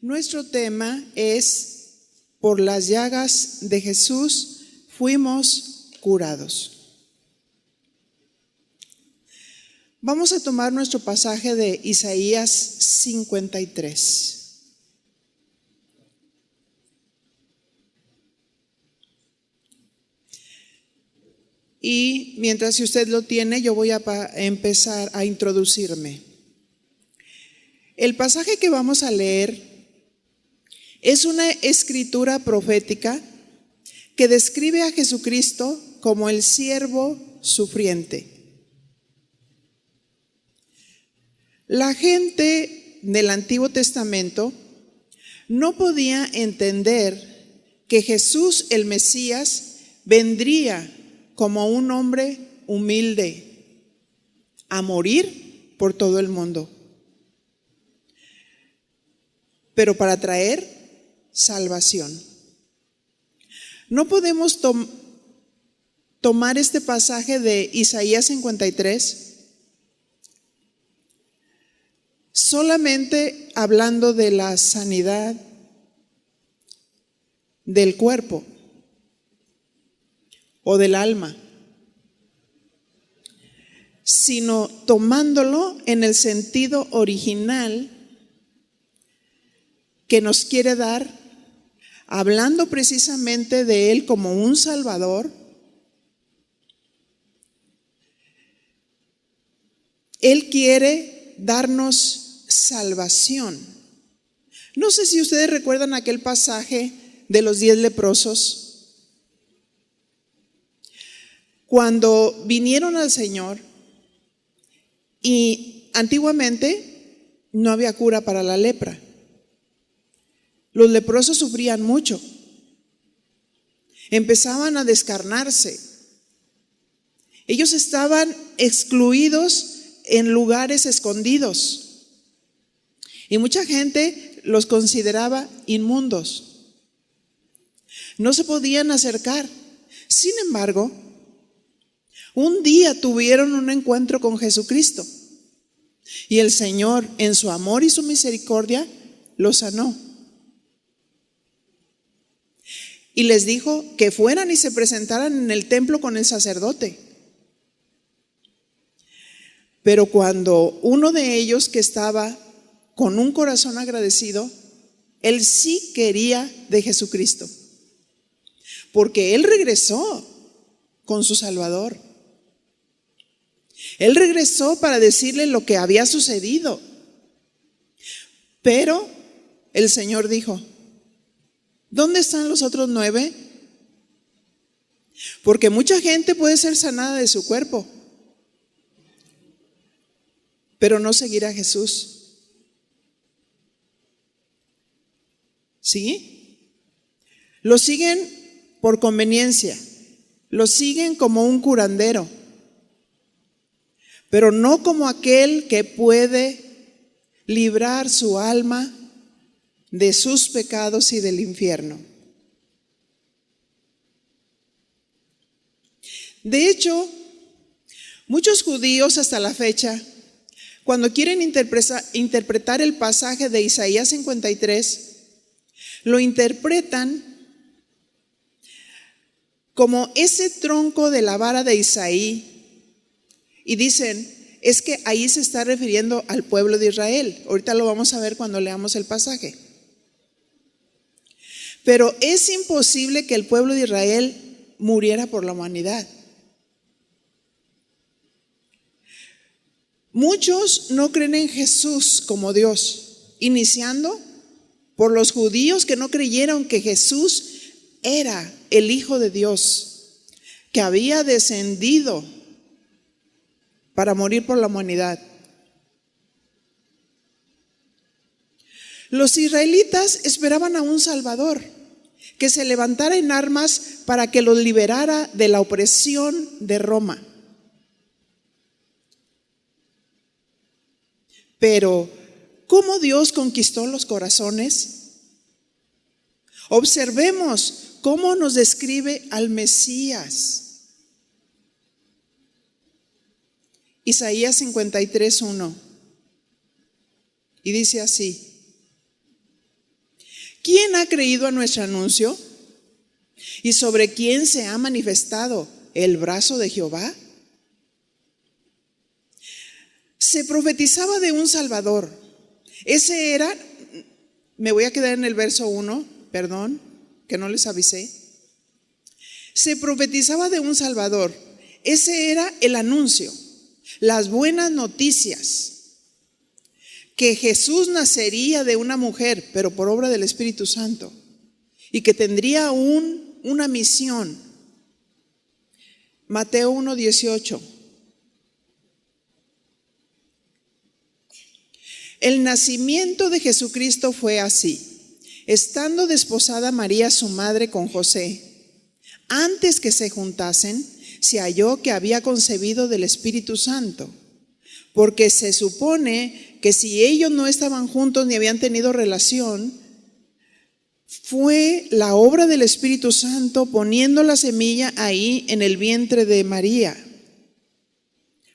Nuestro tema es: por las llagas de Jesús fuimos curados. Vamos a tomar nuestro pasaje de Isaías 53. Y mientras si usted lo tiene, yo voy a empezar a introducirme. El pasaje que vamos a leer es una escritura profética que describe a Jesucristo como el siervo sufriente. La gente del Antiguo Testamento no podía entender que Jesús, el Mesías, vendría como un hombre humilde a morir por todo el mundo, pero para traer salvación. No podemos tomar este pasaje de Isaías 53 solamente hablando de la sanidad del cuerpo o del alma, sino tomándolo en el sentido original que nos quiere dar, hablando precisamente de Él como un Salvador. Él quiere darnos salvación. No sé si ustedes recuerdan aquel pasaje de los 10 leprosos. Cuando vinieron al Señor, y antiguamente no había cura para la lepra. Los leprosos sufrían mucho. Empezaban a descarnarse. Ellos estaban excluidos en lugares escondidos. Y mucha gente los consideraba inmundos. No se podían acercar. Sin embargo, un día tuvieron un encuentro con Jesucristo. Y el Señor, en su amor y su misericordia, los sanó. Y les dijo que fueran y se presentaran en el templo con el sacerdote. Pero cuando uno de ellos, que estaba con un corazón agradecido, él sí quería de Jesucristo, porque él regresó con su Salvador. Él regresó para decirle lo que había sucedido. Pero el Señor dijo: ¿dónde están los otros 9? Porque mucha gente puede ser sanada de su cuerpo, pero no seguir a Jesús. ¿Sí? Lo siguen por conveniencia, lo siguen como un curandero, pero no como aquel que puede librar su alma de sus pecados y del infierno. De hecho, muchos judíos hasta la fecha, cuando quieren interpretar el pasaje de Isaías 53, lo interpretan como ese tronco de la vara de Isaí, y dicen: es que ahí se está refiriendo al pueblo de Israel. Ahorita lo vamos a ver cuando leamos el pasaje. Pero es imposible que el pueblo de Israel muriera por la humanidad. Muchos no creen en Jesús como Dios, iniciando por los judíos que no creyeron que Jesús era el Hijo de Dios, que había descendido para morir por la humanidad. Los israelitas esperaban a un Salvador que se levantara en armas para que los liberara de la opresión de Roma. Pero, ¿cómo Dios conquistó los corazones? Observemos cómo nos describe al Mesías. Isaías 53:1. Y dice así: ¿Quién ha creído a nuestro anuncio? ¿Y sobre quién se ha manifestado el brazo de Jehová? Se profetizaba de un Salvador. Ese era, me voy a quedar en el verso 1, perdón, que no les avisé. Se profetizaba de un Salvador. Ese era el anuncio, las buenas noticias. Que Jesús nacería de una mujer, pero por obra del Espíritu Santo, y que tendría una misión. Mateo 1:18. El nacimiento de Jesucristo fue así: estando desposada María su madre con José, antes que se juntasen, se halló que había concebido del Espíritu Santo. Porque se supone que si ellos no estaban juntos ni habían tenido relación, fue la obra del Espíritu Santo poniendo la semilla ahí en el vientre de María.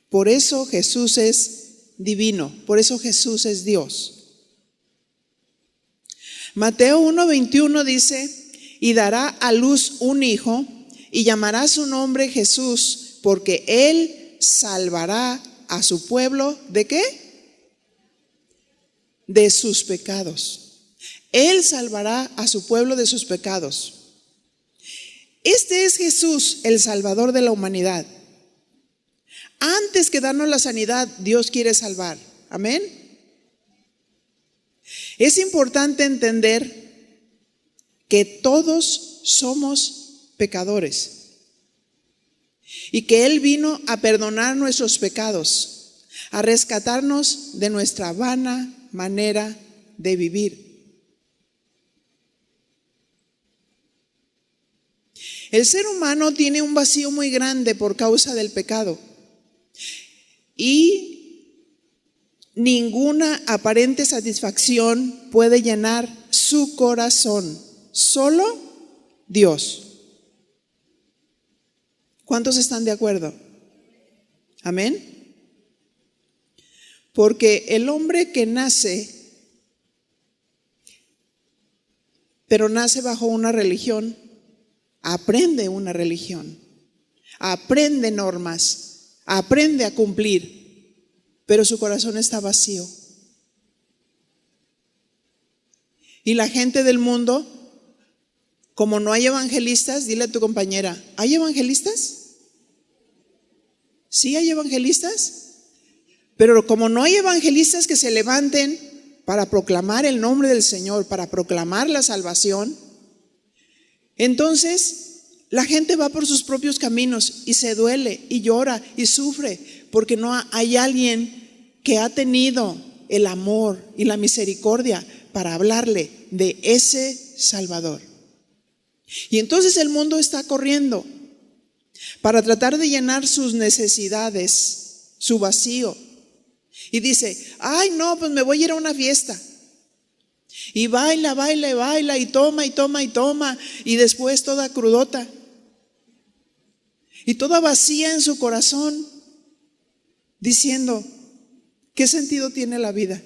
Por eso Jesús es divino, por eso Jesús es Dios. Mateo 1:21 dice: y dará a luz un hijo y llamará su nombre Jesús, porque él salvará a su pueblo, ¿de qué? De sus pecados. Él salvará a su pueblo de sus pecados. Este es Jesús, el Salvador de la humanidad. Antes que darnos la sanidad, Dios quiere salvar. Amén. Es importante entender que todos somos pecadores y que Él vino a perdonar nuestros pecados, a rescatarnos de nuestra vana manera de vivir. El ser humano tiene un vacío muy grande por causa del pecado y ninguna aparente satisfacción puede llenar su corazón, solo Dios. ¿Cuántos están de acuerdo? Amén. Porque el hombre que nace, pero nace bajo una religión, aprende una religión, aprende normas, aprende a cumplir, pero su corazón está vacío. Y la gente del mundo, como no hay evangelistas, dile a tu compañera: ¿hay evangelistas? Sí, hay evangelistas, pero como no hay evangelistas que se levanten para proclamar el nombre del Señor, para proclamar la salvación, entonces la gente va por sus propios caminos y se duele y llora y sufre porque no hay alguien que ha tenido el amor y la misericordia para hablarle de ese Salvador. Y entonces el mundo está corriendo para tratar de llenar sus necesidades, su vacío. Y dice: ay no, pues me voy a ir a una fiesta. Y baila, baila y baila y toma y toma y toma. Y después toda crudota y toda vacía en su corazón, diciendo: ¿qué sentido tiene la vida?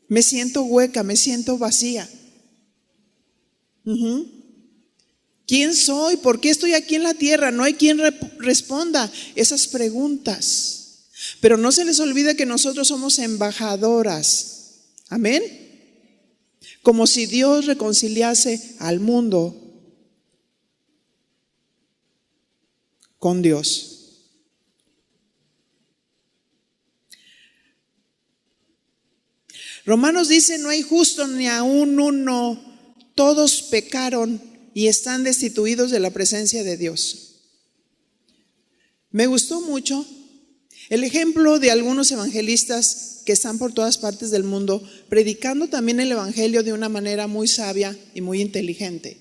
Me siento hueca, me siento vacía. ¿Quién soy? ¿Por qué estoy aquí en la tierra? No hay quien responda esas preguntas. Pero no se les olvide que nosotros somos embajadoras. Amén. Como si Dios reconciliase al mundo con Dios. Romanos dice: no hay justo ni aún uno, todos pecaron y están destituidos de la presencia de Dios. Me gustó mucho el ejemplo de algunos evangelistas que están por todas partes del mundo, predicando también el evangelio de una manera muy sabia y muy inteligente.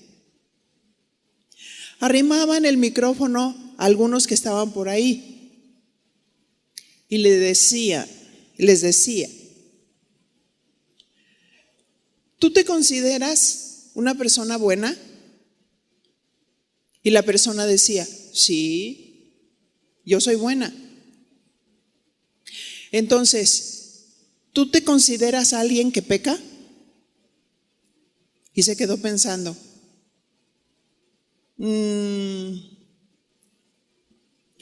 Arrimaban el micrófono a algunos que estaban por ahí y les decía: ¿tú te consideras una persona buena? Y la persona decía: sí, yo soy buena. Entonces, ¿tú te consideras alguien que peca? Y se quedó pensando,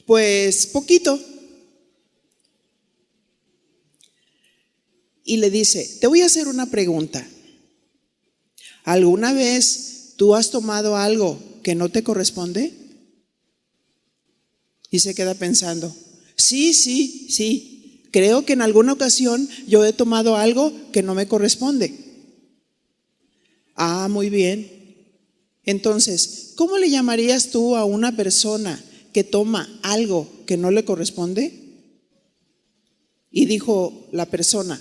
pues poquito. Y le dice, te voy a hacer una pregunta. ¿Alguna vez tú has tomado algo que no te corresponde? Y se queda pensando, sí, creo que en alguna ocasión yo he tomado algo que no me corresponde. Ah, muy bien. Entonces, ¿cómo le llamarías tú a una persona que toma algo que no le corresponde? Y dijo la persona,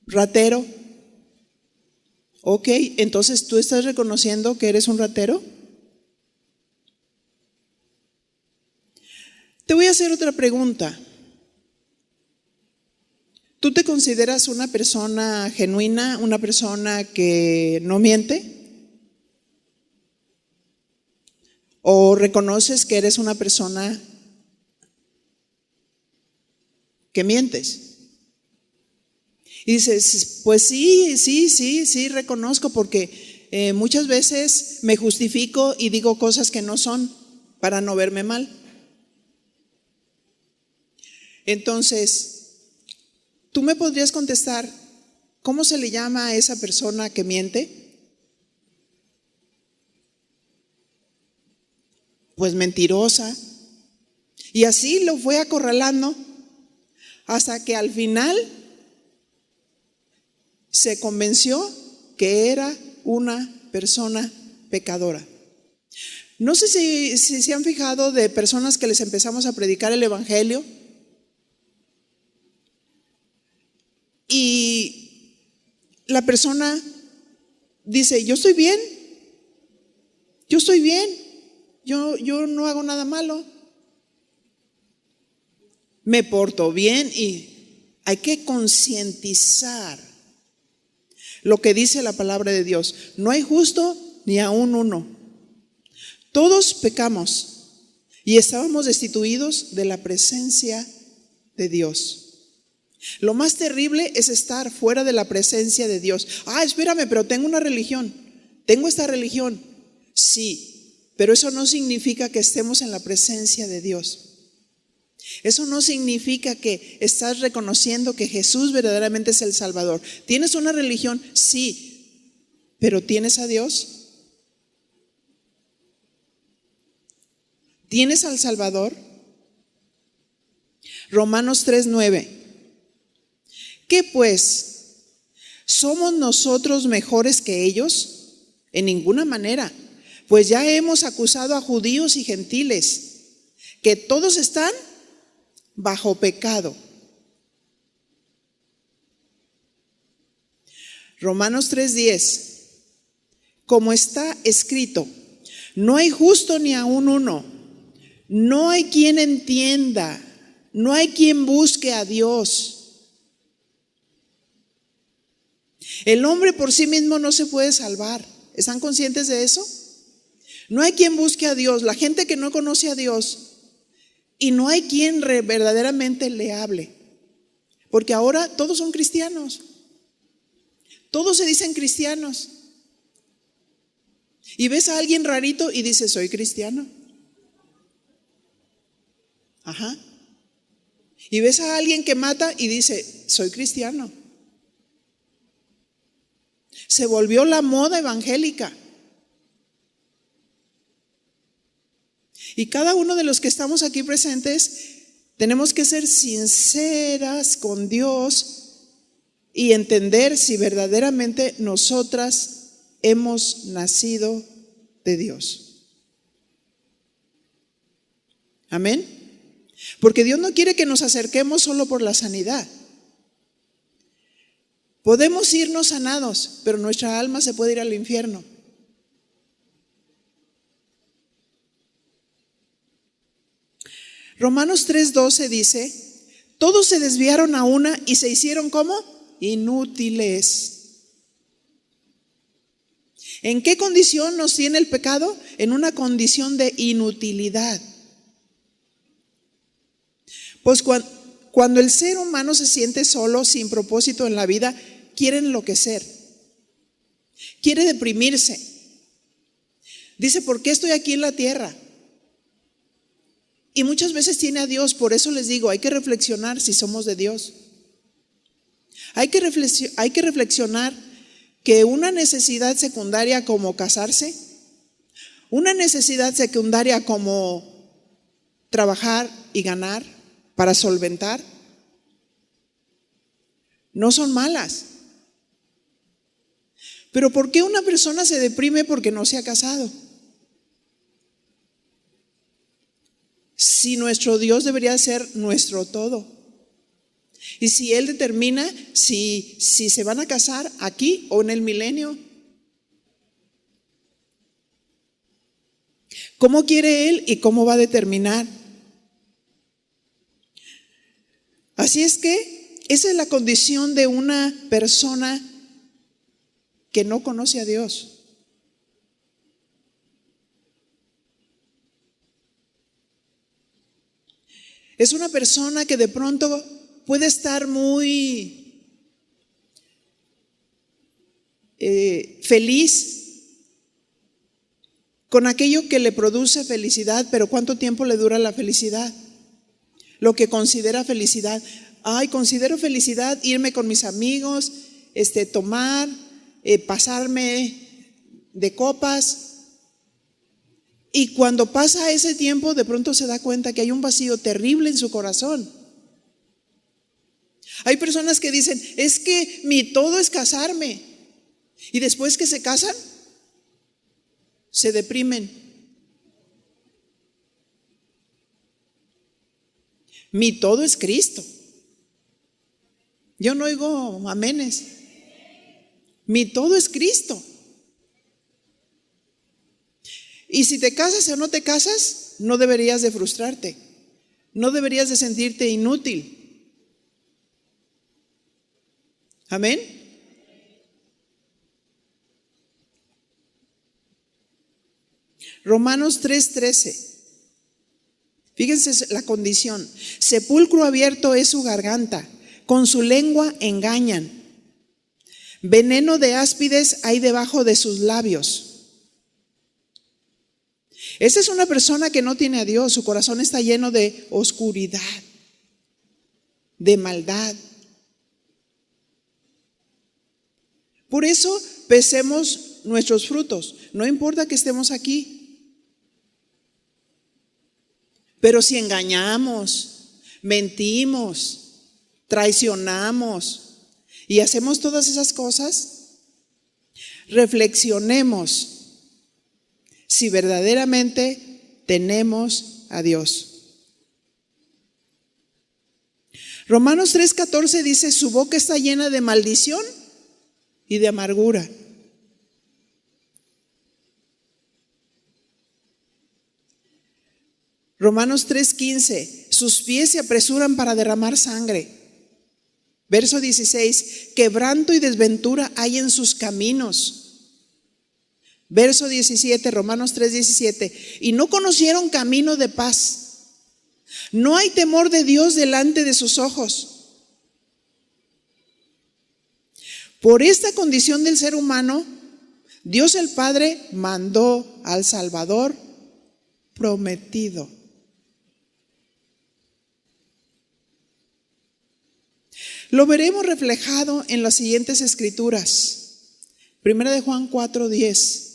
ratero. Ok, entonces ¿tú estás reconociendo que eres un ratero? Te voy a hacer otra pregunta. ¿Tú te consideras una persona genuina, una persona que no miente? ¿O reconoces que eres una persona que mientes? Y dices, pues sí, reconozco porque muchas veces me justifico y digo cosas que no son para no verme mal. Entonces, ¿tú me podrías contestar cómo se le llama a esa persona que miente? Pues mentirosa. Y así lo fue acorralando hasta que al final se convenció que era una persona pecadora. No sé si se han fijado de personas que les empezamos a predicar el evangelio y la persona dice, yo estoy bien, yo no hago nada malo, me porto bien. Y hay que concientizar lo que dice la palabra de Dios. No hay justo ni aún uno. Todos pecamos y estábamos destituidos de la presencia de Dios. Lo más terrible es estar fuera de la presencia de Dios. Espérame, pero tengo una religión, tengo esta religión. Sí, pero eso no significa que estemos en la presencia de Dios. Eso no significa que estás reconociendo que Jesús verdaderamente es el Salvador. ¿Tienes una religión? Sí, pero ¿tienes a Dios? ¿Tienes al Salvador? Romanos 3:9. ¿Qué pues? ¿Somos nosotros mejores que ellos? En ninguna manera, pues ya hemos acusado a judíos y gentiles, que todos están bajo pecado. Romanos 3:10. Como está escrito, no hay justo ni aún uno, no hay quien entienda, no hay quien busque a Dios. El hombre por sí mismo no se puede salvar. ¿Están conscientes de eso? No hay quien busque a Dios. La gente que no conoce a Dios, y no hay quien verdaderamente le hable. Porque ahora todos son cristianos. Todos se dicen cristianos. Y ves a alguien rarito y dices, soy cristiano. Ajá. Y ves a alguien que mata y dice, soy cristiano. Se volvió la moda evangélica. Y cada uno de los que estamos aquí presentes tenemos que ser sinceras con Dios y entender si verdaderamente nosotras hemos nacido de Dios. Amén. Porque Dios no quiere que nos acerquemos solo por la sanidad. Podemos irnos sanados, pero nuestra alma se puede ir al infierno. Romanos 3:12 dice, todos se desviaron a una y se hicieron ¿cómo? Inútiles. ¿En qué condición nos tiene el pecado? En una condición de inutilidad. Pues cuando el ser humano se siente solo, sin propósito en la vida, quiere enloquecer. quiere deprimirse. Dice, ¿por qué estoy aquí en la tierra? Y muchas veces tiene a Dios. Por eso les digo, hay que reflexionar si somos de Dios. Hay que reflexionar que una necesidad secundaria como casarse, una necesidad secundaria como trabajar y ganar para solventar, no son malas. Pero ¿por qué una persona se deprime porque no se ha casado? Si nuestro Dios debería ser nuestro todo. Y si Él determina si se van a casar aquí o en el milenio. ¿Cómo quiere Él y cómo va a determinar? Así es que esa es la condición de una persona que no conoce a Dios. Es una persona que de pronto puede estar muy feliz con aquello que le produce felicidad, pero ¿cuánto tiempo le dura la felicidad? Lo que considera felicidad. Ay, considero felicidad irme con mis amigos, tomar, pasarme de copas. Y cuando pasa ese tiempo, de pronto se da cuenta que hay un vacío terrible en su corazón. Hay personas que dicen, es que mi todo es casarme. Y después que se casan, se deprimen. Mi todo es Cristo. Yo no oigo amenes. Mi todo es Cristo. Y si te casas o no te casas, no deberías de frustrarte. No deberías de sentirte inútil. Amén. Romanos 3:13. Fíjense la condición. Sepulcro abierto es su garganta, con su lengua engañan. Veneno de áspides hay debajo de sus labios. Esa es una persona que no tiene a Dios. Su corazón está lleno de oscuridad, de maldad. Por eso pesemos nuestros frutos. No importa que estemos aquí. Pero si engañamos, mentimos, traicionamos y hacemos todas esas cosas, reflexionemos si verdaderamente tenemos a Dios. Romanos 3:14 dice, su boca está llena de maldición y de amargura. Romanos 3:15, sus pies se apresuran para derramar sangre. Verso 16, quebranto y desventura hay en sus caminos. Verso 17, Romanos 3:17, y no conocieron camino de paz. No hay temor de Dios delante de sus ojos. Por esta condición del ser humano, Dios el Padre mandó al Salvador prometido. Lo veremos reflejado en las siguientes escrituras. Primera de Juan 4:10.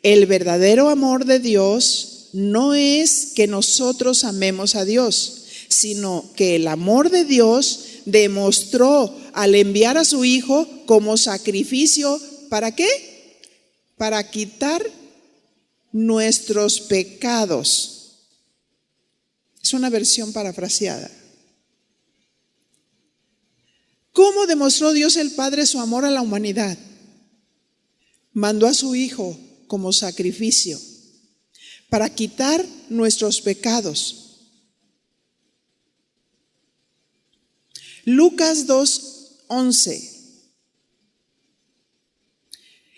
El verdadero amor de Dios no es que nosotros amemos a Dios, sino que el amor de Dios demostró al enviar a su Hijo como sacrificio. ¿Para qué? Para quitar nuestros pecados. Es una versión parafraseada. ¿Cómo demostró Dios el Padre su amor a la humanidad? Mandó a su Hijo como sacrificio para quitar nuestros pecados. Lucas 2:11.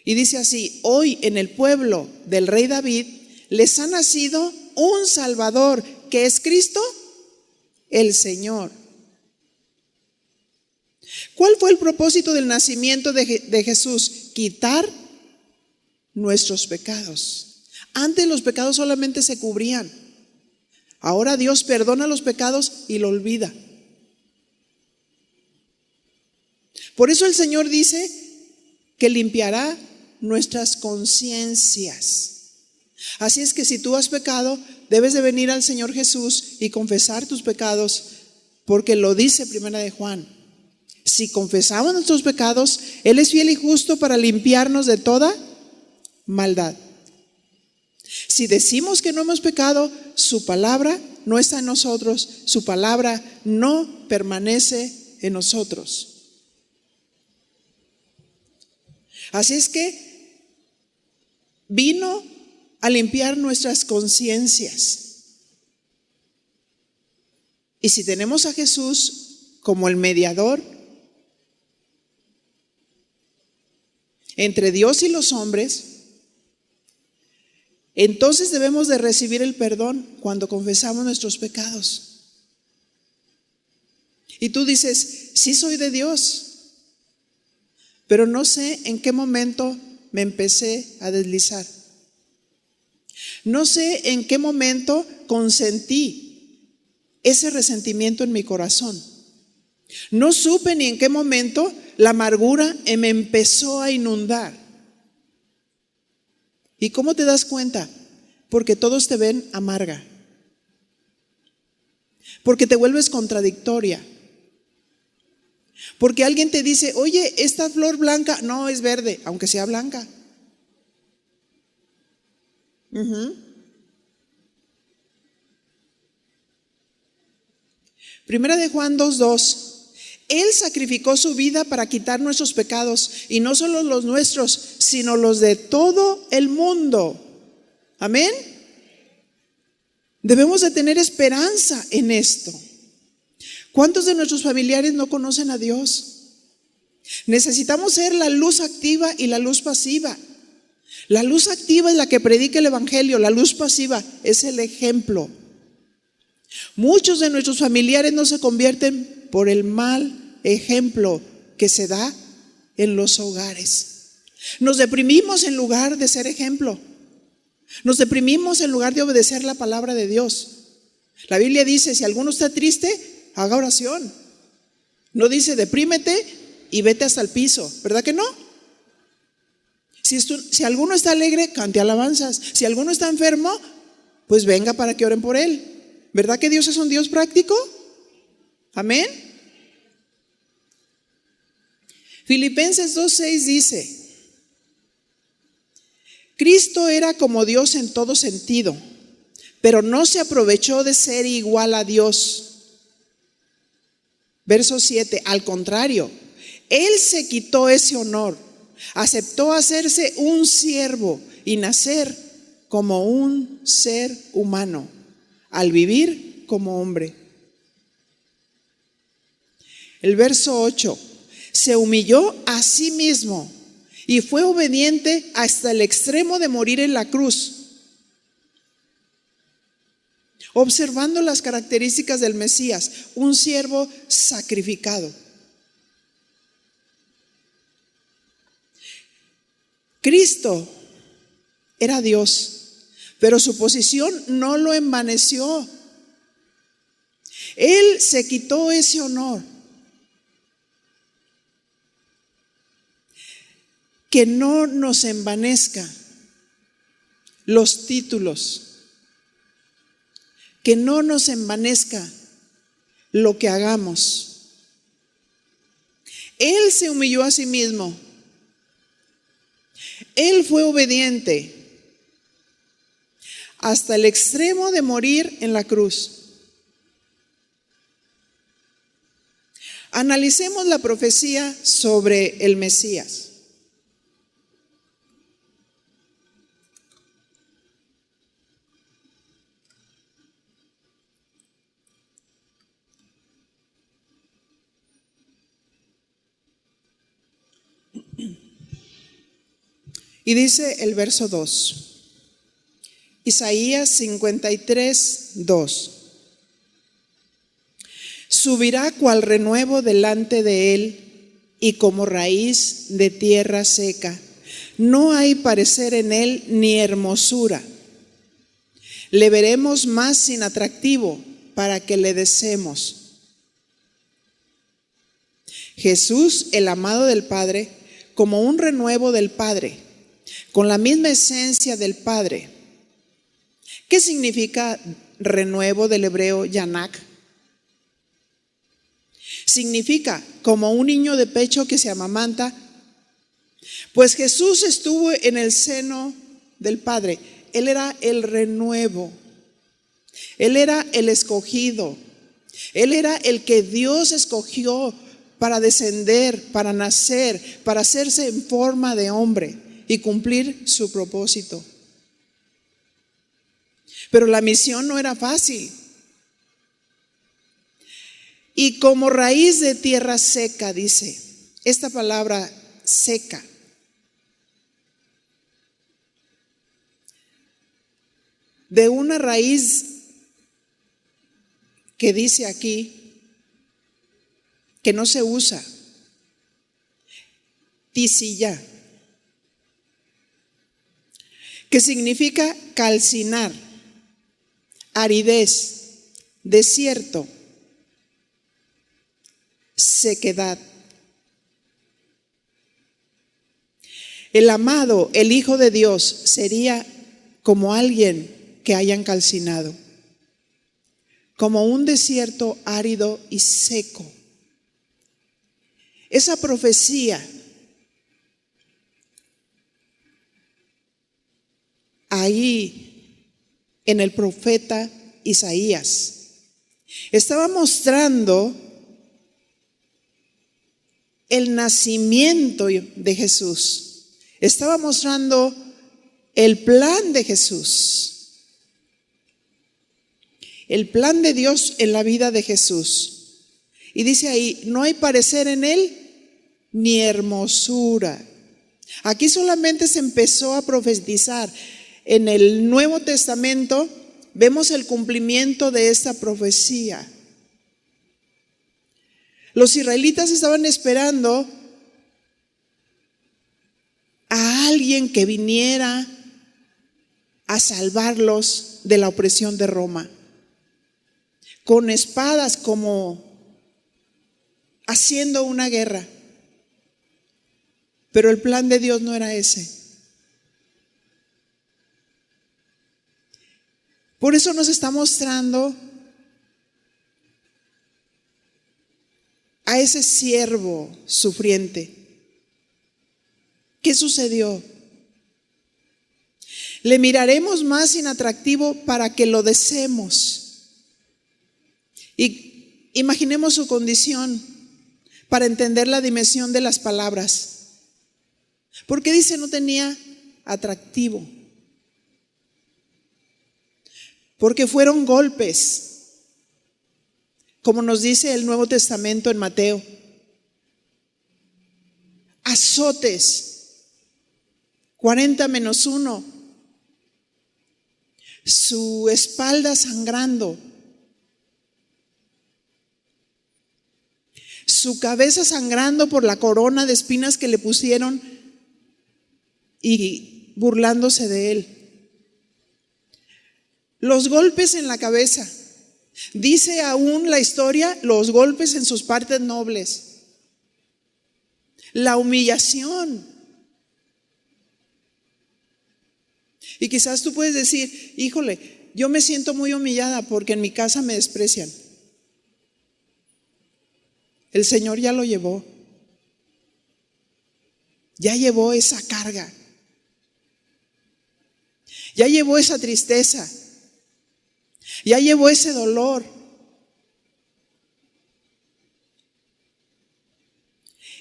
Y dice así, hoy en el pueblo del rey David les ha nacido un Salvador, que es Cristo, el Señor. ¿Cuál fue el propósito del nacimiento de Jesús? Quitar nuestros pecados. Antes los pecados solamente se cubrían. Ahora Dios perdona los pecados y lo olvida. Por eso el Señor dice que limpiará nuestras conciencias. Así es que si tú has pecado, debes de venir al Señor Jesús y confesar tus pecados, porque lo dice Primera de Juan. Si confesamos nuestros pecados, Él es fiel y justo para limpiarnos de toda maldad. Si decimos que no hemos pecado, su palabra no está en nosotros, su palabra no permanece en nosotros. Así es que vino a limpiar nuestras conciencias. Y si tenemos a Jesús como el mediador entre Dios y los hombres, entonces debemos de recibir el perdón cuando confesamos nuestros pecados. Y tú dices, sí soy de Dios, pero no sé en qué momento me empecé a deslizar. No sé en qué momento consentí ese resentimiento en mi corazón. No supe ni en qué momento la amargura me empezó a inundar. ¿Y cómo te das cuenta? Porque todos te ven amarga. Porque te vuelves contradictoria. Porque alguien te dice, oye, esta flor blanca, no, es verde, aunque sea blanca. Primera de Juan 2:2. Él sacrificó su vida para quitar nuestros pecados, y no solo los nuestros, sino los de todo el mundo. Amén. Debemos de tener esperanza en esto. ¿Cuántos de nuestros familiares no conocen a Dios? Necesitamos ser la luz activa y la luz pasiva. La luz activa es la que predica el evangelio, la luz pasiva es el ejemplo. Muchos de nuestros familiares no se convierten por el mal ejemplo que se da en los hogares. Nos deprimimos en lugar de ser ejemplo. Nos deprimimos en lugar de obedecer la palabra de Dios. La Biblia dice, si alguno está triste, haga oración. No dice deprímete y vete hasta el piso, ¿verdad que no? Si alguno está alegre, cante alabanzas. Si alguno está enfermo, pues venga para que oren por él. ¿Verdad que Dios es un Dios práctico? Amén. Filipenses 2:6 dice, Cristo era como Dios en todo sentido, pero no se aprovechó de ser igual a Dios. Verso 7, al contrario, Él se quitó ese honor, aceptó hacerse un siervo y nacer como un ser humano, al vivir como hombre. El verso 8, se humilló a sí mismo y fue obediente hasta el extremo de morir en la cruz. Observando las características del Mesías, un siervo sacrificado. Cristo era Dios, pero su posición no lo envaneció. Él se quitó ese honor. Que no nos envanezca los títulos, que no nos envanezca lo que hagamos. Él se humilló a sí mismo. Él fue obediente hasta el extremo de morir en la cruz. Analicemos la profecía sobre el Mesías. Y dice el verso 2, Isaías 53:2. Subirá cual renuevo delante de él y como raíz de tierra seca. No hay parecer en él ni hermosura. Le veremos más sin atractivo para que le deseemos. Jesús, el amado del Padre, como un renuevo del Padre, con la misma esencia del Padre. ¿Qué significa renuevo del hebreo yanak? Significa como un niño de pecho que se amamanta. Pues Jesús estuvo en el seno del Padre. Él era el renuevo. Él era el escogido. Él era el que Dios escogió para descender, para nacer, para hacerse en forma de hombre y cumplir su propósito. Pero la misión no era fácil. Y como raíz de tierra seca, dice, esta palabra seca. De una raíz que dice aquí que no se usa, tisilla, que significa calcinar, aridez, desierto, sequedad. El amado, el Hijo de Dios, sería como alguien que hayan calcinado, como un desierto árido y seco. Esa profecía ahí en el profeta Isaías estaba mostrando el nacimiento de Jesús, estaba mostrando el plan de Jesús, el plan de Dios en la vida de Jesús. Y dice ahí, no hay parecer en él ni hermosura. Aquí solamente se empezó a profetizar. En el Nuevo Testamento vemos el cumplimiento de esta profecía. Los israelitas estaban esperando a alguien que viniera a salvarlos de la opresión de Roma, con espadas, como haciendo una guerra. Pero el plan de Dios no era ese. Por eso nos está mostrando a ese siervo sufriente. ¿Qué sucedió? Le miraremos más inatractivo para que lo deseemos. Y imaginemos su condición para entender la dimensión de las palabras. ¿Por qué dice no tenía atractivo? Porque fueron golpes, como nos dice el Nuevo Testamento en Mateo. Azotes, 40-1, su espalda sangrando, su cabeza sangrando por la corona de espinas que le pusieron y burlándose de él. Los golpes en la cabeza. Dice aún la historia, los golpes en sus partes nobles. La humillación. Y quizás tú puedes decir, híjole, yo me siento muy humillada porque en mi casa me desprecian. El Señor ya lo llevó. Ya llevó esa carga. Ya llevó esa tristeza. Ya llevó ese dolor.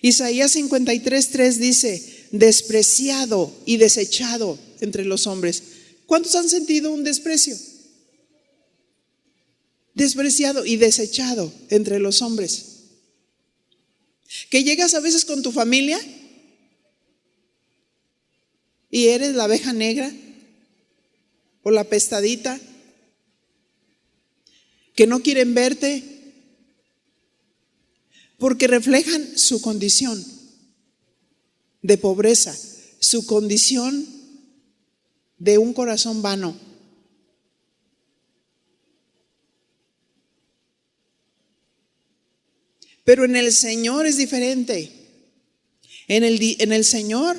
Isaías 53:3 dice, despreciado y desechado entre los hombres. ¿Cuántos han sentido un desprecio? Despreciado y desechado entre los hombres. Que llegas a veces con tu familia y eres la abeja negra o la pestadita, que no quieren verte porque reflejan su condición de pobreza, su condición de un corazón vano. Pero en el Señor es diferente. En el Señor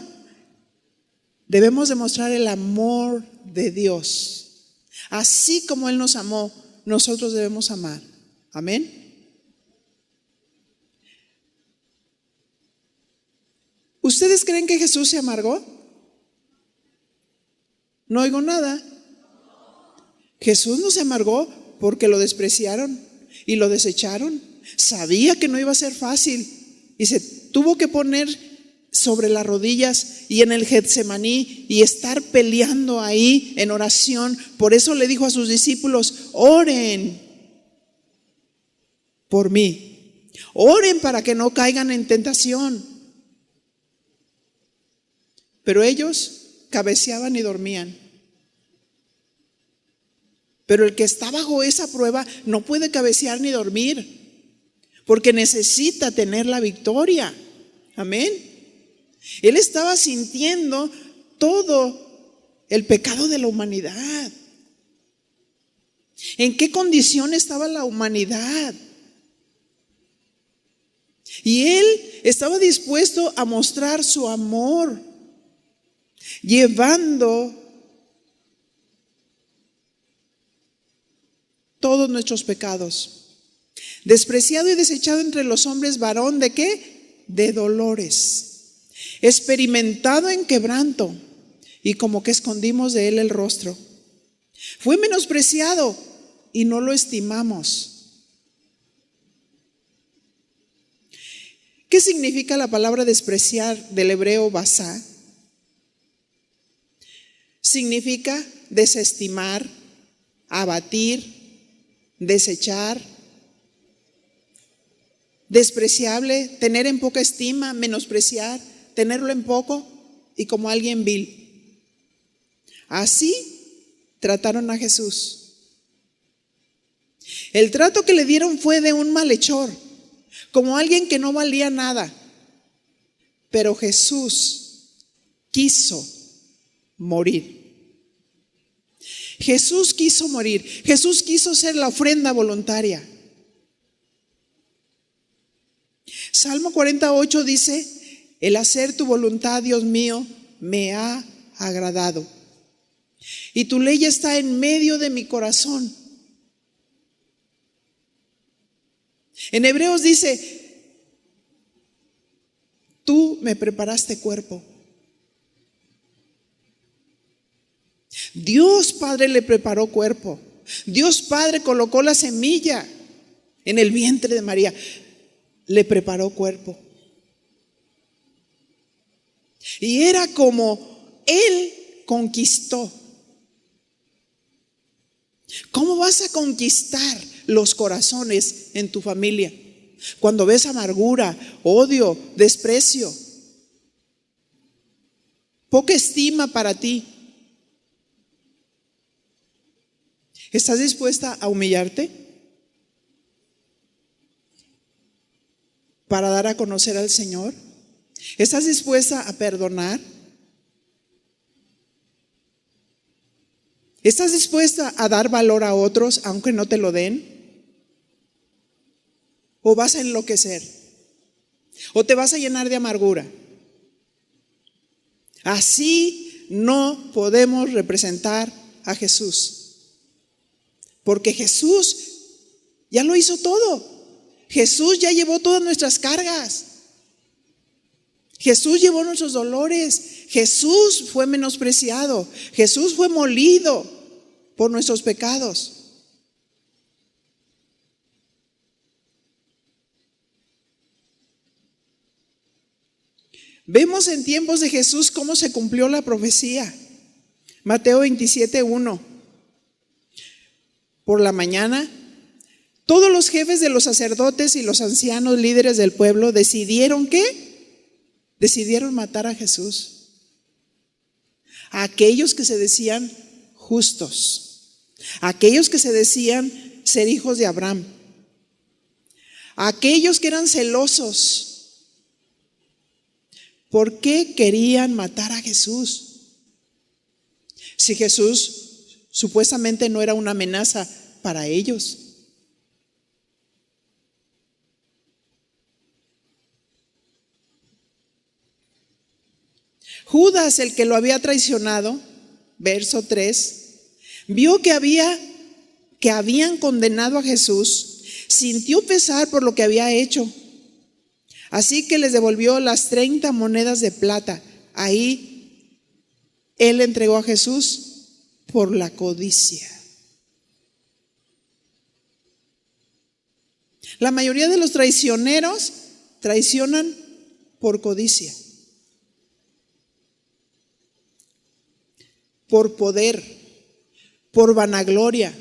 debemos demostrar el amor de Dios. Así como Él nos amó, nosotros debemos amar. Amén. ¿Ustedes creen que Jesús se amargó? No oigo nada. Jesús no se amargó porque lo despreciaron y lo desecharon. Sabía que no iba a ser fácil y se tuvo que poner sobre las rodillas y en el Getsemaní y estar peleando ahí en oración. Por eso le dijo a sus discípulos: oren por mí, oren para que no caigan en tentación. Pero ellos cabeceaban y dormían. Pero el que está bajo esa prueba no puede cabecear ni dormir, porque necesita tener la victoria. Amén. Él estaba sintiendo todo el pecado de la humanidad. ¿En qué condición estaba la humanidad? Y Él estaba dispuesto a mostrar su amor, llevando todos nuestros pecados. Despreciado y desechado entre los hombres, varón ¿de qué? De dolores, experimentado en quebranto, y como que escondimos de Él el rostro. Fue menospreciado y no lo estimamos. ¿Qué significa la palabra despreciar del hebreo basá? Significa desestimar, abatir, desechar, despreciable, tener en poca estima, menospreciar, tenerlo en poco y como alguien vil. Así trataron a Jesús. El trato que le dieron fue de un malhechor, como alguien que no valía nada. Pero Jesús quiso morir. Jesús quiso morir. Jesús quiso ser la ofrenda voluntaria. Salmo 48 dice: el hacer tu voluntad, Dios mío, me ha agradado, y tu ley está en medio de mi corazón. En Hebreos dice: tú me preparaste cuerpo. Dios Padre le preparó cuerpo. Dios Padre colocó la semilla en el vientre de María. Le preparó cuerpo. Y era como Él conquistó. ¿Cómo vas a conquistar los corazones en tu familia? Cuando ves amargura, odio, desprecio, poca estima para ti. ¿Estás dispuesta a humillarte para dar a conocer al Señor? ¿Estás dispuesta a perdonar? ¿Estás dispuesta a dar valor a otros aunque no te lo den? ¿O vas a enloquecer? ¿O te vas a llenar de amargura? Así no podemos representar a Jesús. Porque Jesús ya lo hizo todo. Jesús ya llevó todas nuestras cargas. Jesús llevó nuestros dolores. Jesús fue menospreciado. Jesús fue molido por nuestros pecados. Vemos en tiempos de Jesús cómo se cumplió la profecía. Mateo 27:1. Por la mañana, todos los jefes de los sacerdotes y los ancianos líderes del pueblo decidieron ¿qué? Decidieron matar a Jesús. A aquellos que se decían justos, a aquellos que se decían ser hijos de Abraham, aquellos que eran celosos, ¿por qué querían matar a Jesús? Si Jesús supuestamente no era una amenaza para ellos. Judas, el que lo había traicionado, verso 3, vio que habían condenado a Jesús, sintió pesar por lo que había hecho. Así que les devolvió las 30 monedas de plata. Ahí él entregó a Jesús por la codicia. La mayoría de los traicioneros traicionan por codicia, por poder, por vanagloria.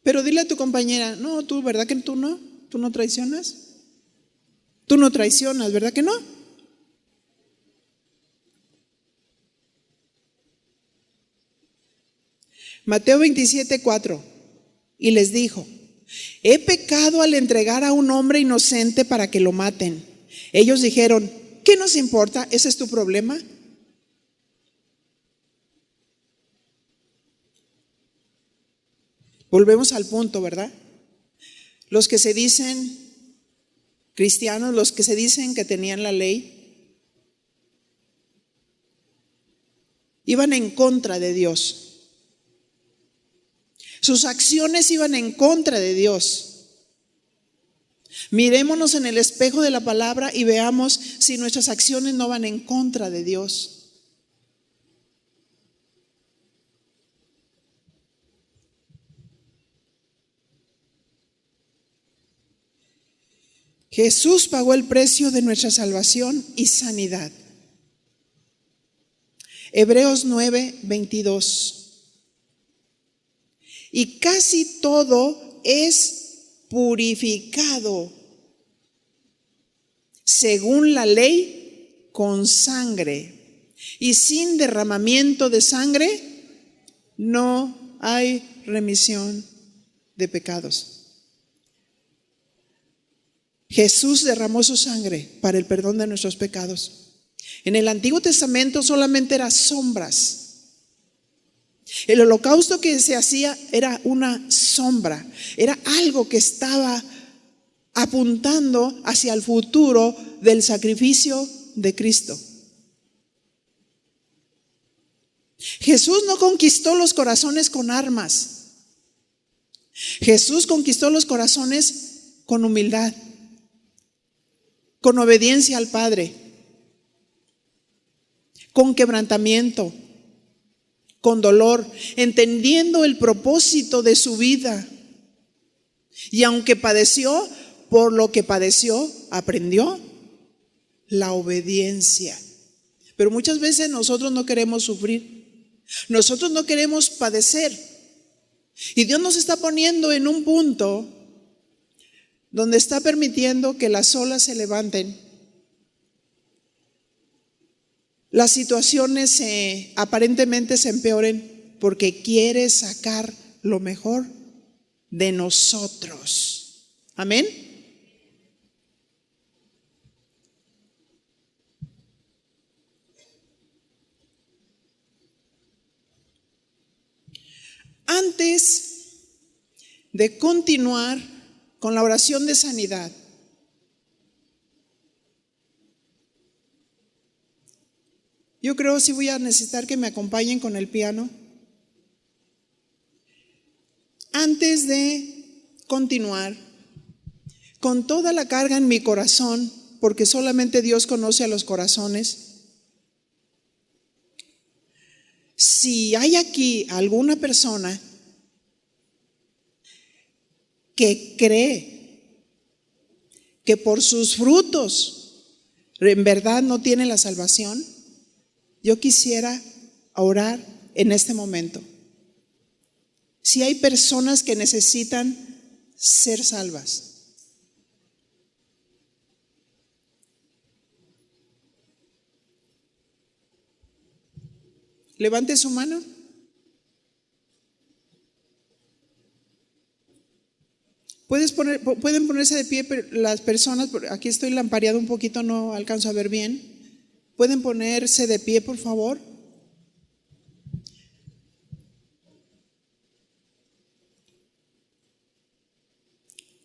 Pero dile a tu compañera, no, tú, ¿verdad que tú no? ¿Tú no traicionas? Tú no traicionas, ¿verdad que no? Mateo 27:4, y les dijo: he pecado al entregar a un hombre inocente para que lo maten. Ellos dijeron: ¿qué nos importa? ¿Ese es tu problema? Volvemos al punto, ¿verdad? Los que se dicen cristianos, los que se dicen que tenían la ley, iban en contra de Dios. Sus acciones iban en contra de Dios. Mirémonos en el espejo de la palabra y veamos si nuestras acciones no van en contra de Dios. Jesús pagó el precio de nuestra salvación y sanidad. Hebreos 9:22. Y casi todo es purificado según la ley con sangre. Y sin derramamiento de sangre no hay remisión de pecados. Jesús derramó su sangre para el perdón de nuestros pecados. En el Antiguo Testamento solamente eran sombras. El holocausto que se hacía era una sombra, era algo que estaba apuntando hacia el futuro del sacrificio de Cristo. Jesús no conquistó los corazones con armas. Jesús conquistó los corazones con humildad, con obediencia al Padre, con quebrantamiento, con dolor, entendiendo el propósito de su vida. Y aunque padeció, por lo que padeció, aprendió la obediencia. Pero muchas veces nosotros no queremos sufrir, nosotros no queremos padecer. Y Dios nos está poniendo en un punto donde está permitiendo que las olas se levanten, las situaciones aparentemente se empeoren, porque quiere sacar lo mejor de nosotros. Amén. Antes de continuar con la oración de sanidad, yo creo si voy a necesitar que me acompañen con el piano. Antes de continuar, con toda la carga en mi corazón, porque solamente Dios conoce a los corazones, si hay aquí alguna persona que cree que por sus frutos en verdad no tiene la salvación, yo quisiera orar en este momento. Si hay personas que necesitan ser salvas, levante su mano. Pueden ponerse de pie, pero las personas, aquí estoy lampareado un poquito, no alcanzo a ver bien. ¿Pueden ponerse de pie, por favor?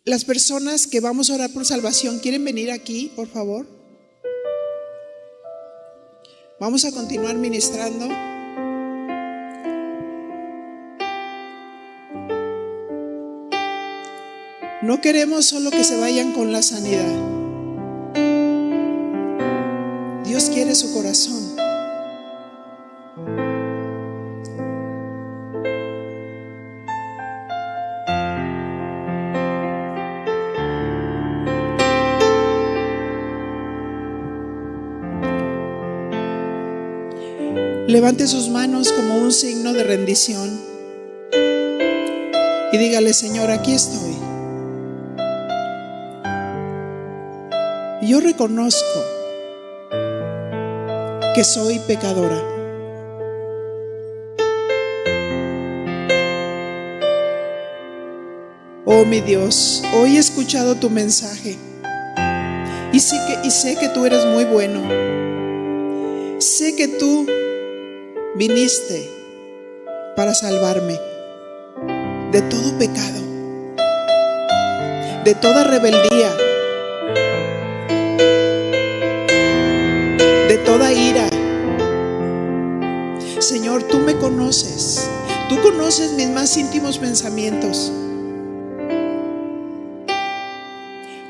Las personas que vamos a orar por salvación, ¿quieren venir aquí, por favor? Vamos a continuar ministrando. No queremos solo que se vayan con la sanidad. Dios quiere su corazón. Levante sus manos como un signo de rendición y dígale: Señor, aquí estoy. Yo reconozco que soy pecadora. Oh mi Dios, hoy he escuchado tu mensaje y sé que tú eres muy bueno. Sé que tú viniste para salvarme de todo pecado, de toda rebeldía, de toda ira. Señor, tú me conoces. Tú conoces mis más íntimos pensamientos.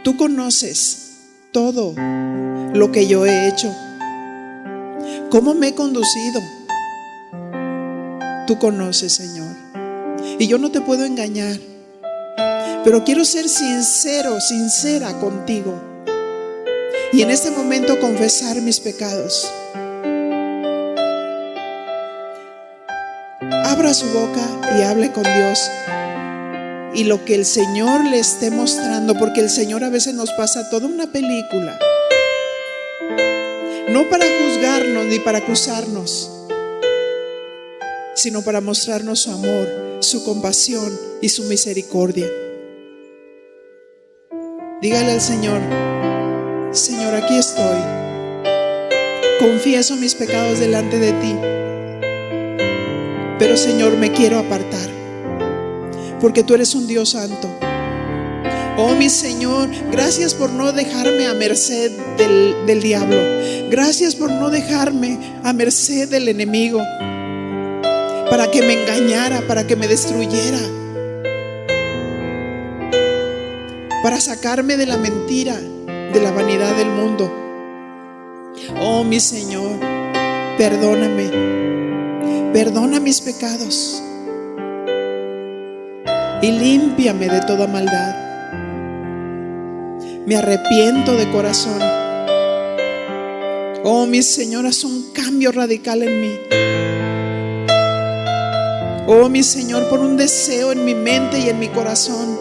Tú conoces todo lo que yo he hecho, cómo me he conducido. Tú conoces, Señor, y yo no te puedo engañar, pero quiero ser sincera contigo, y en este momento confesar mis pecados. Abra su boca y hable con Dios, y lo que el Señor le esté mostrando, porque el Señor a veces nos pasa toda una película, no para juzgarnos ni para acusarnos, sino para mostrarnos su amor, su compasión y su misericordia. Dígale al Señor: Señor, aquí estoy. Confieso mis pecados delante de ti, pero Señor, me quiero apartar, porque tú eres un Dios santo. Oh mi Señor, gracias por no dejarme a merced del diablo. Gracias por no dejarme a merced del enemigo, para que me engañara, para que me destruyera, para sacarme de la mentira, de la vanidad del mundo. Oh mi Señor, perdóname, perdona mis pecados y límpiame de toda maldad. Me arrepiento de corazón. Oh mi Señor, haz un cambio radical en mí. Oh mi Señor, pon un deseo en mi mente y en mi corazón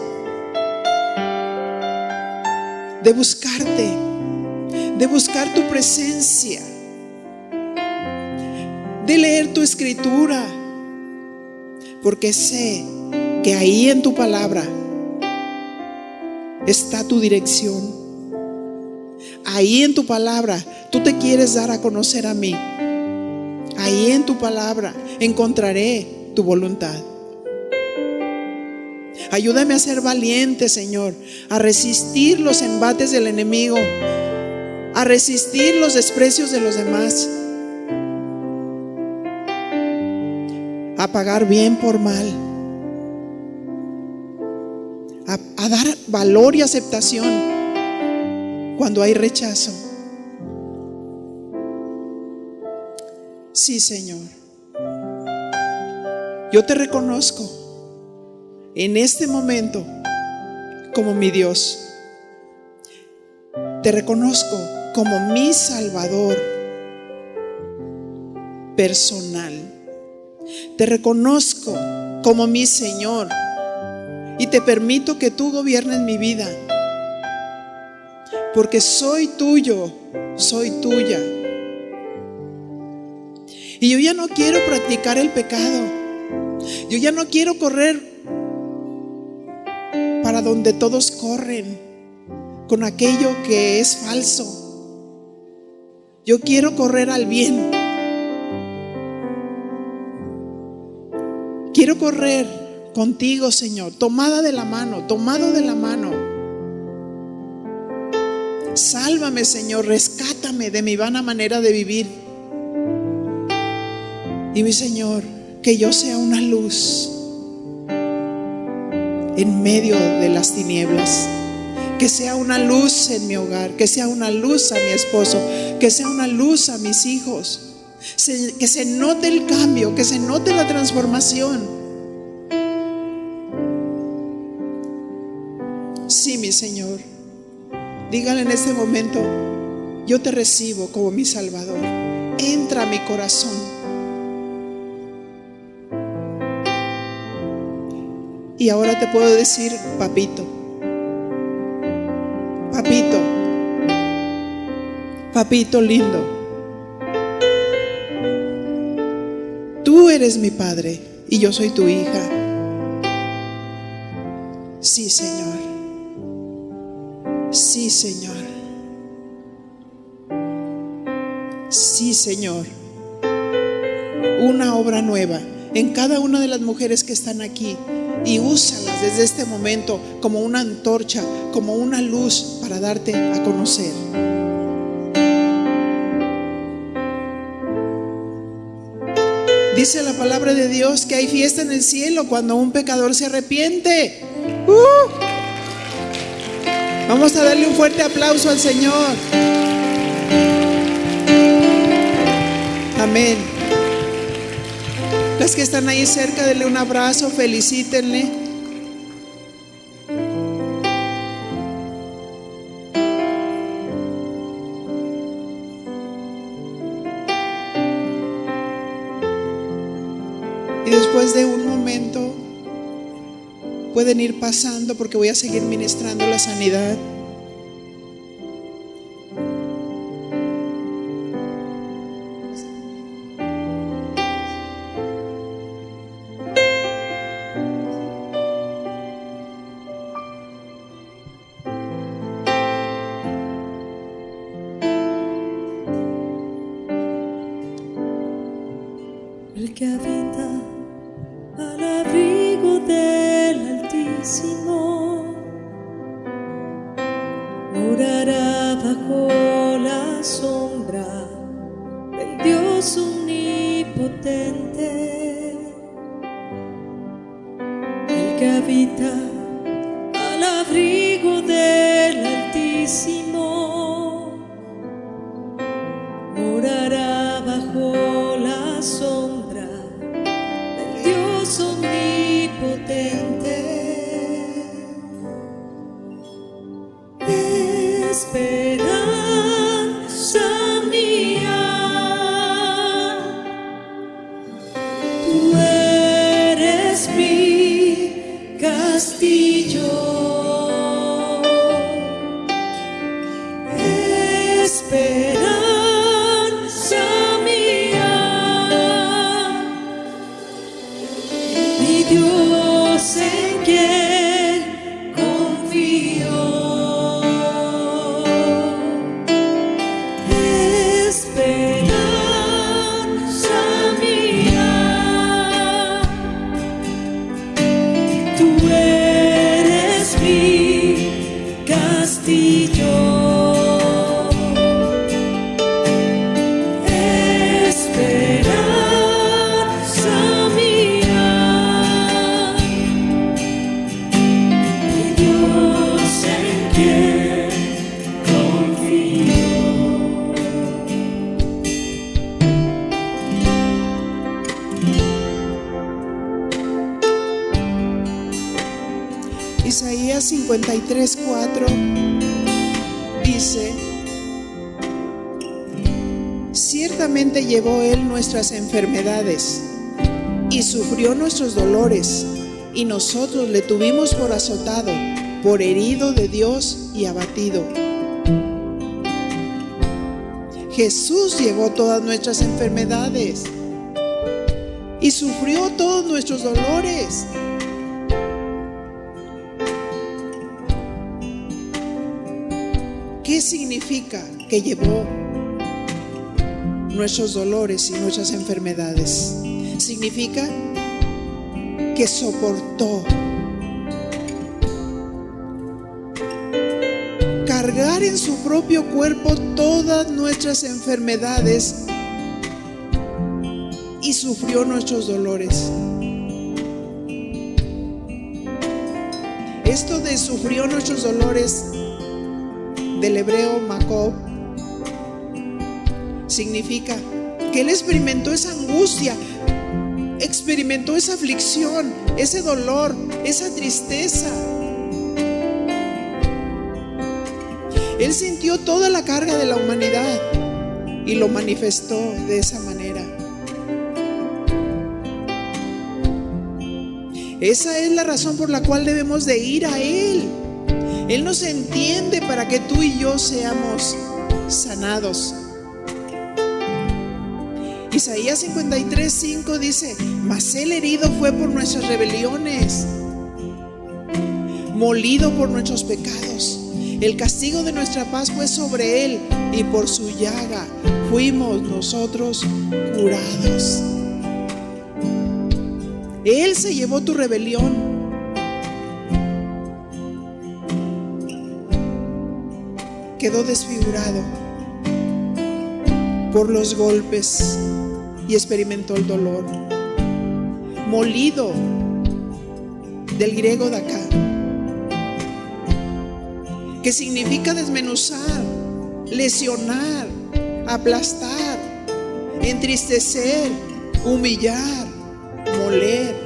de buscarte, de buscar tu presencia, de leer tu escritura, porque sé que ahí en tu palabra está tu dirección. Ahí en tu palabra tú te quieres dar a conocer a mí. Ahí en tu palabra encontraré tu voluntad. Ayúdame a ser valiente, Señor, a resistir los embates del enemigo, a resistir los desprecios de los demás, a pagar bien por mal, a dar valor y aceptación cuando hay rechazo. Sí, Señor, yo te reconozco en este momento como mi Dios. Te reconozco como mi Salvador personal. Te reconozco como mi Señor y te permito que tú gobiernes mi vida, porque soy tuyo, soy tuya. Y yo ya no quiero practicar el pecado. Yo ya no quiero correr para donde todos corren con aquello que es falso. Yo quiero correr al bien. Quiero correr contigo, Señor, tomada de la mano, tomado de la mano. Sálvame, Señor, rescátame de mi vana manera de vivir. Y mi Señor, que yo sea una luz en medio de las tinieblas, que sea una luz en mi hogar, que sea una luz a mi esposo, que sea una luz a mis hijos, que se note el cambio, que se note la transformación. Sí, mi Señor, dígale en este momento: yo te recibo como mi Salvador, entra a mi corazón. Y ahora te puedo decir: papito, papito, papito lindo, tú eres mi padre y yo soy tu hija. Sí, Señor, sí, Señor, sí, Señor. Una obra nueva en cada una de las mujeres que están aquí, y úsalas desde este momento como una antorcha, como una luz para darte a conocer. Dice la palabra de Dios que hay fiesta en el cielo cuando un pecador se arrepiente. Vamos a darle un fuerte aplauso al Señor. Amén. Las que están ahí cerca, denle un abrazo, felicítenle. Y después de un momento pueden ir pasando, porque voy a seguir ministrando la sanidad. El que habita al abrigo del Altísimo morará bajo la sombra del Dios omnipotente. El que habita al abrigo del Altísimo morará bajo la sombra del Dios omnipotente. Esperanza mía, tú eres mi castillo. Esperanza mía, mi Dios en quien confío. Esperanza mía, tú eres mi castillo. Isaías 53:4 dice: ciertamente llevó Él nuestras enfermedades y sufrió nuestros dolores, y nosotros le tuvimos por azotado, por herido de Dios y abatido. Jesús llevó todas nuestras enfermedades y sufrió todos nuestros dolores. ¿Qué significa que llevó nuestros dolores y nuestras enfermedades? Significa que soportó. Cargar en su propio cuerpo todas nuestras enfermedades y sufrió nuestros dolores. Esto de sufrió nuestros dolores, del hebreo makob, significa que Él experimentó esa angustia, experimentó esa aflicción, ese dolor, esa tristeza. Él sintió toda la carga de la humanidad y lo manifestó de esa manera. Esa es la razón por la cual debemos de ir a Él. Él nos entiende para que tú y yo seamos sanados. Isaías 53:5 dice: mas Él herido fue por nuestras rebeliones, molido por nuestros pecados. El castigo de nuestra paz fue sobre Él, y por su llaga fuimos nosotros curados. Él se llevó tu rebelión. Quedó desfigurado por los golpes y experimentó el dolor. Molido, del griego daká, que significa desmenuzar, lesionar, aplastar, entristecer, humillar, moler,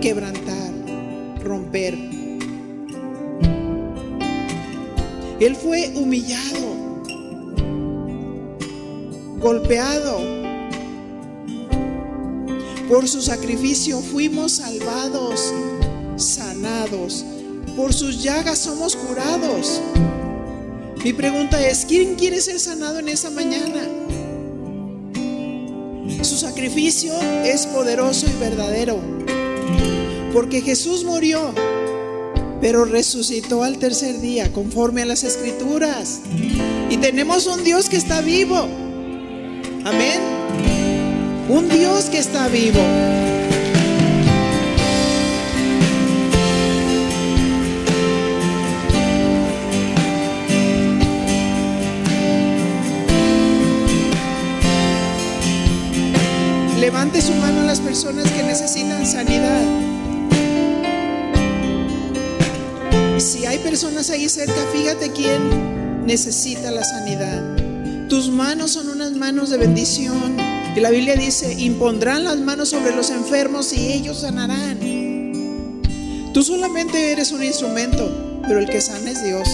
quebrantar, romper. Él fue humillado, golpeado. Por su sacrificio fuimos salvados, sanados. Por sus llagas somos curados. Mi pregunta es: ¿quién quiere ser sanado en esta mañana? Su sacrificio es poderoso y verdadero, porque Jesús murió, pero resucitó al tercer día conforme a las Escrituras. Y tenemos un Dios que está vivo. Amén. Un Dios que está vivo. Levante su mano a las personas que necesitan sanidad. Si hay personas ahí cerca, fíjate quién necesita la sanidad. Tus manos son unas manos de bendición. Y la Biblia dice: impondrán las manos sobre los enfermos y ellos sanarán. Tú solamente eres un instrumento, pero el que sana es Dios.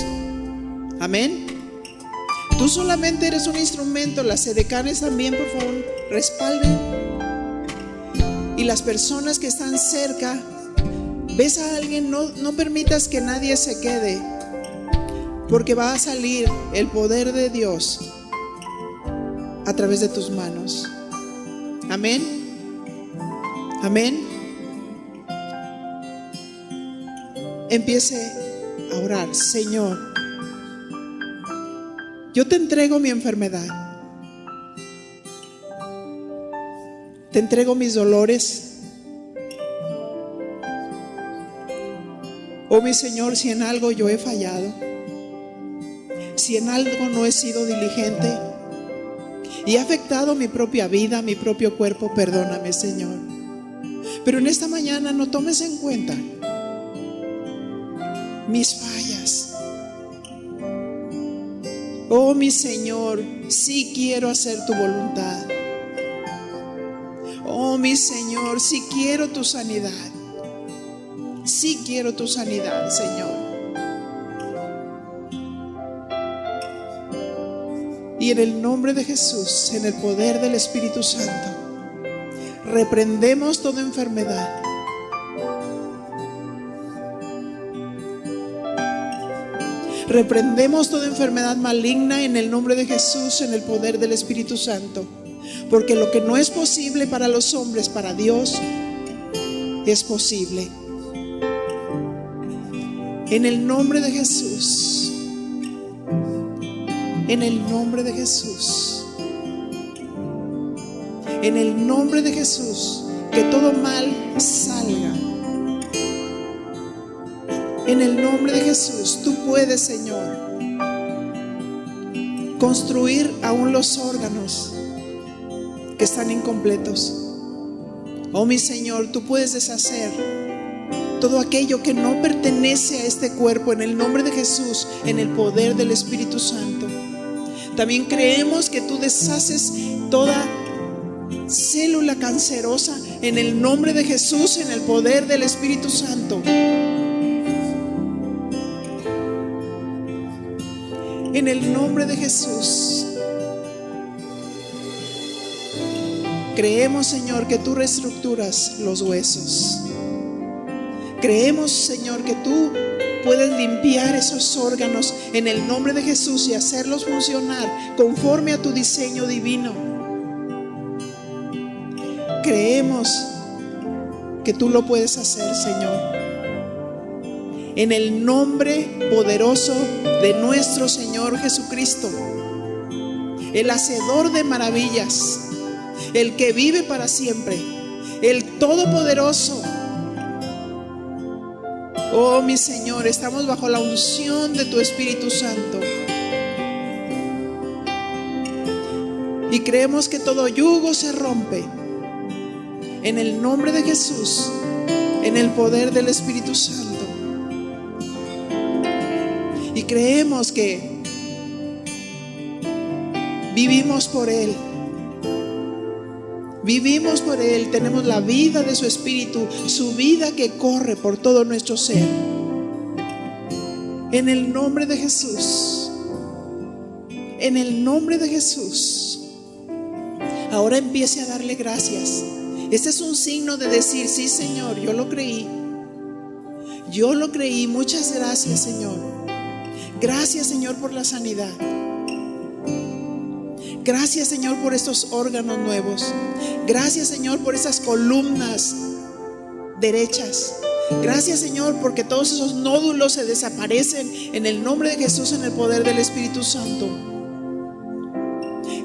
Amén. Tú solamente eres un instrumento. Las edecanes también, por favor, respalden. Y las personas que están cerca, ves a alguien, no permitas que nadie se quede, porque va a salir el poder de Dios a través de tus manos. Amén. Amén. Empiece a orar: Señor, yo te entrego mi enfermedad, te entrego mis dolores. Oh mi Señor, si en algo yo he fallado, si en algo no he sido diligente y he afectado mi propia vida, mi propio cuerpo, perdóname, Señor. Pero en esta mañana no tomes en cuenta mis fallas. Oh mi Señor, sí quiero hacer tu voluntad. Oh mi Señor, sí quiero tu sanidad. Sí quiero tu sanidad, Señor. Y en el nombre de Jesús, en el poder del Espíritu Santo, reprendemos toda enfermedad. Reprendemos toda enfermedad maligna en el nombre de Jesús, en el poder del Espíritu Santo. Porque lo que no es posible para los hombres, para Dios es posible. En el nombre de Jesús, En el nombre de Jesús. En el nombre de Jesús, que todo mal salga. En el nombre de Jesús, tú puedes, Señor, construir aún los órganos que están incompletos. Oh mi Señor, tú puedes deshacer todo aquello que no pertenece a este cuerpo en el nombre de Jesús, en el poder del Espíritu Santo. También creemos que tú deshaces toda célula cancerosa en el nombre de Jesús, en el poder del Espíritu Santo. En el nombre de Jesús. Creemos, Señor, que tú reestructuras los huesos. Creemos, Señor, que tú puedes limpiar esos órganos en el nombre de Jesús y hacerlos funcionar conforme a tu diseño divino. Creemos que tú lo puedes hacer, Señor. En el nombre poderoso de nuestro Señor Jesucristo, el hacedor de maravillas, el que vive para siempre, el todopoderoso. Oh mi Señor, estamos bajo la unción de tu Espíritu Santo y creemos que todo yugo se rompe en el nombre de Jesús, en el poder del Espíritu Santo. Y creemos que vivimos por Él. Vivimos por Él, tenemos la vida de su Espíritu, su vida que corre por todo nuestro ser. En el nombre de Jesús. En el nombre de Jesús. Ahora empiece a darle gracias. Este es un signo de decir: sí, Señor, yo lo creí. Yo lo creí. Muchas gracias, Señor. Gracias, Señor, por la sanidad. Gracias, Señor, por estos órganos nuevos. Gracias, Señor, por esas columnas derechas. Gracias, Señor, porque todos esos nódulos se desaparecen en el nombre de Jesús, en el poder del Espíritu Santo.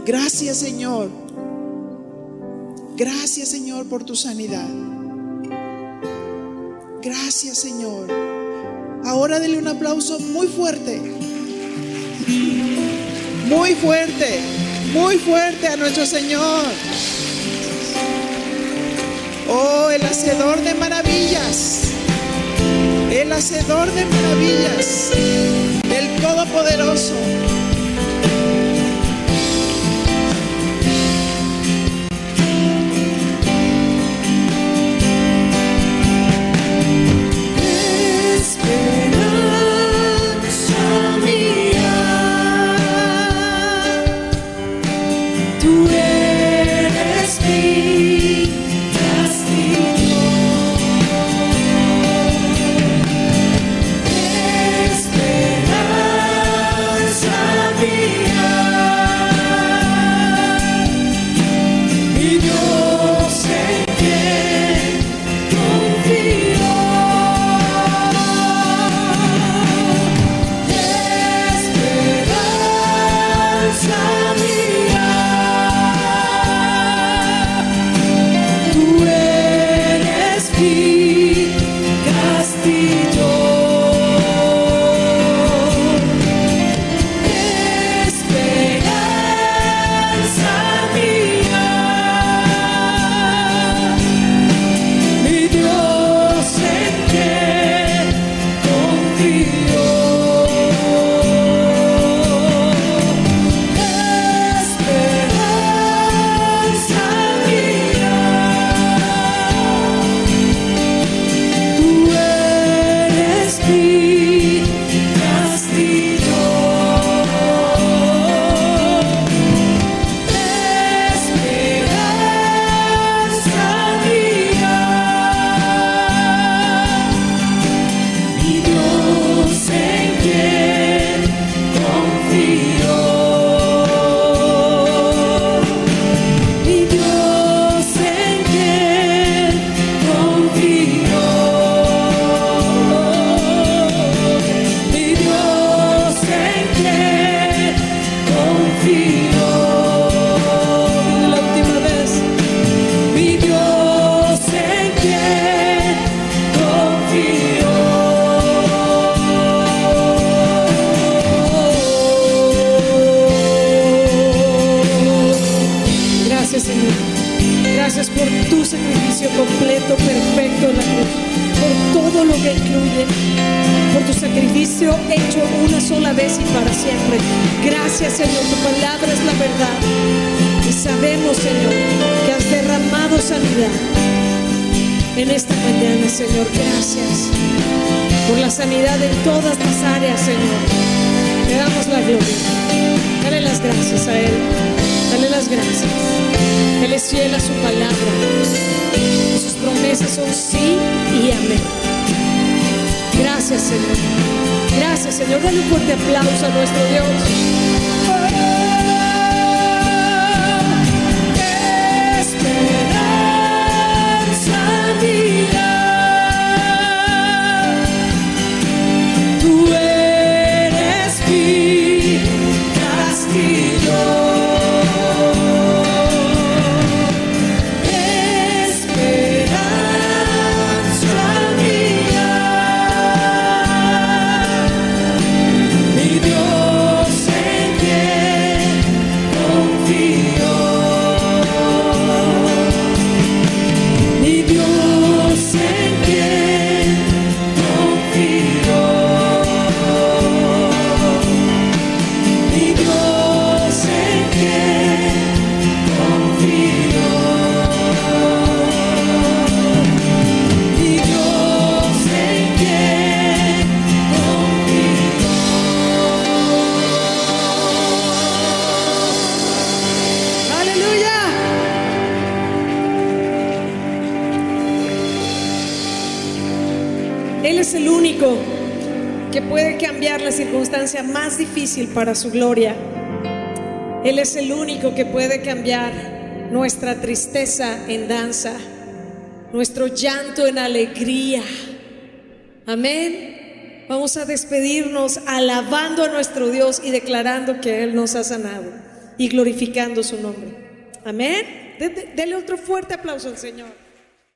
Gracias, Señor. Gracias, Señor, por tu sanidad. Gracias, Señor. Ahora dele un aplauso muy fuerte. Muy fuerte. Muy fuerte a nuestro Señor. Oh, el hacedor de maravillas. El hacedor de maravillas. El todopoderoso. Esperanza una sola vez y para siempre. Gracias, Señor, tu palabra es la verdad. Y sabemos, Señor, que has derramado sanidad en esta mañana, Señor. Gracias por la sanidad en todas las áreas, Señor. Le damos la gloria. Dale las gracias a Él. Dale las gracias. Él es fiel a su palabra. Y sus promesas son sí y amén. Gracias, Señor. Gracias, Señor. Dale un fuerte aplauso a nuestro Dios. Esperanza mía, tú eres mi castillo. Él es el único que puede cambiar la circunstancia más difícil para su gloria. Él es el único que puede cambiar nuestra tristeza en danza, nuestro llanto en alegría. Amén. Vamos a despedirnos alabando a nuestro Dios y declarando que Él nos ha sanado y glorificando su nombre. Amén. Dele otro fuerte aplauso al Señor.